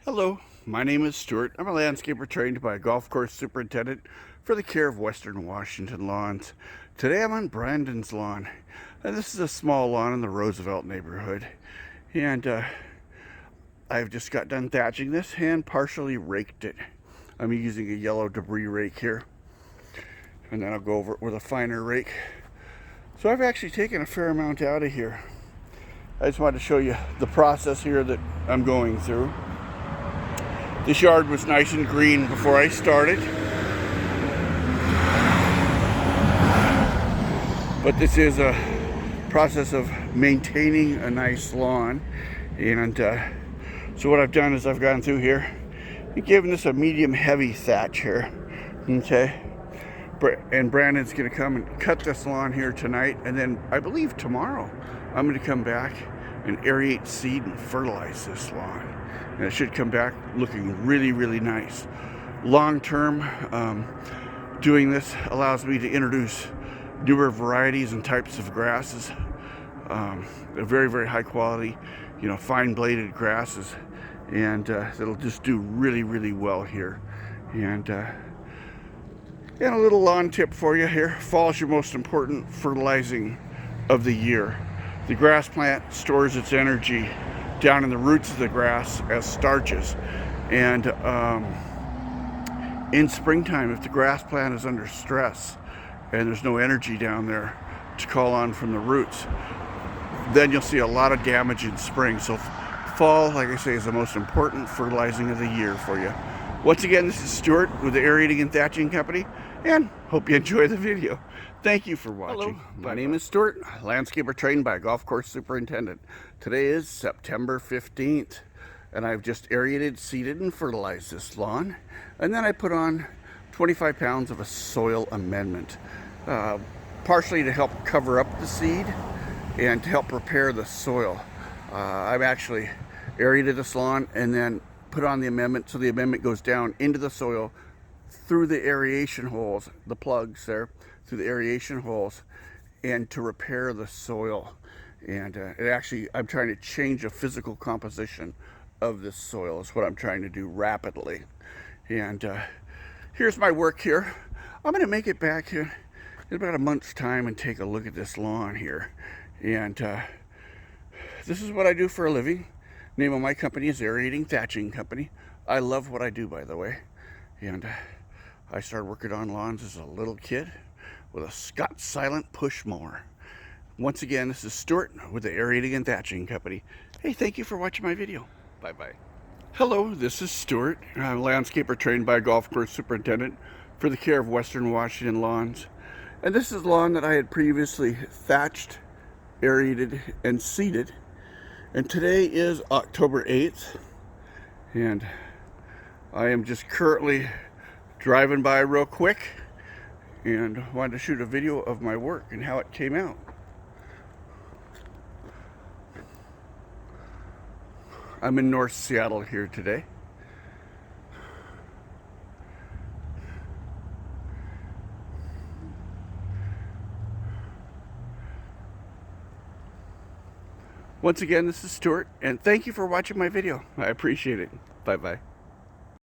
Hello, my name is Stewart. I'm a landscaper trained by a golf course superintendent for the care of Western Washington lawns. Today I'm on Brandon's lawn, and this is a small lawn in the Roosevelt neighborhood. And I've just got done thatching this and partially raked it. I'm using a yellow debris rake here, and then I'll go over it with a finer rake. So I've actually taken a fair amount out of here. I just wanted to show you the process here that I'm going through. This yard was nice and green before I started, but this is a process of maintaining a nice lawn. And so what I've done is I've gone through here and given this a medium heavy thatch here. Okay, and Brandon's gonna come and cut this lawn here tonight, and then I believe tomorrow I'm gonna come back and aerate, seed, and fertilize this lawn. And it should come back looking really, really nice. Long term, doing this allows me to introduce newer varieties and types of grasses. They're very, very high quality, fine bladed grasses, and it'll just do really, really well here. And a little lawn tip for you here: fall is your most important fertilizing of the year. The grass plant stores its energy down in the roots of the grass as starches, and in springtime, if the grass plant is under stress and there's no energy down there to call on from the roots, then you'll see a lot of damage in spring. So fall, like I say, is the most important fertilizing of the year for you. Once again, this is Stewart with the Aerating-Thatching company, and hope you enjoy the video. Thank you for watching. Hello, my name is Stewart, landscaper trained by a golf course superintendent. Today is September 15th, and I've just aerated, seeded, and fertilized this lawn. And then I put on 25 pounds of a soil amendment, partially to help cover up the seed and to help prepare the soil. I've actually aerated this lawn and then put on the amendment, so the amendment goes down into the soil through the aeration holes, the plugs there, through the aeration holes, and to repair the soil. And I'm trying to change the physical composition of this soil is what I'm trying to do rapidly. And here's my work here. I'm going to make it back here in about a month's time and take a look at this lawn here. And this is what I do for a living. Name of my company is Aerating-Thatching company. I love what I do, by the way. And I started working on lawns as a little kid with a Scott Silent push mower. Once again, this is Stewart with the Aerating-Thatching company. Hey, thank you for watching my video. Bye-bye. Hello, this is Stewart. I'm a landscaper trained by a golf course superintendent for the care of Western Washington lawns. And this is lawn that I had previously thatched, aerated, and seeded. And today is October 8th. And I am just currently driving by real quick and wanted to shoot a video of my work and how it came out. I'm in North Seattle here today. Once again, this is Stewart, and thank you for watching my video. I appreciate it. Bye-bye.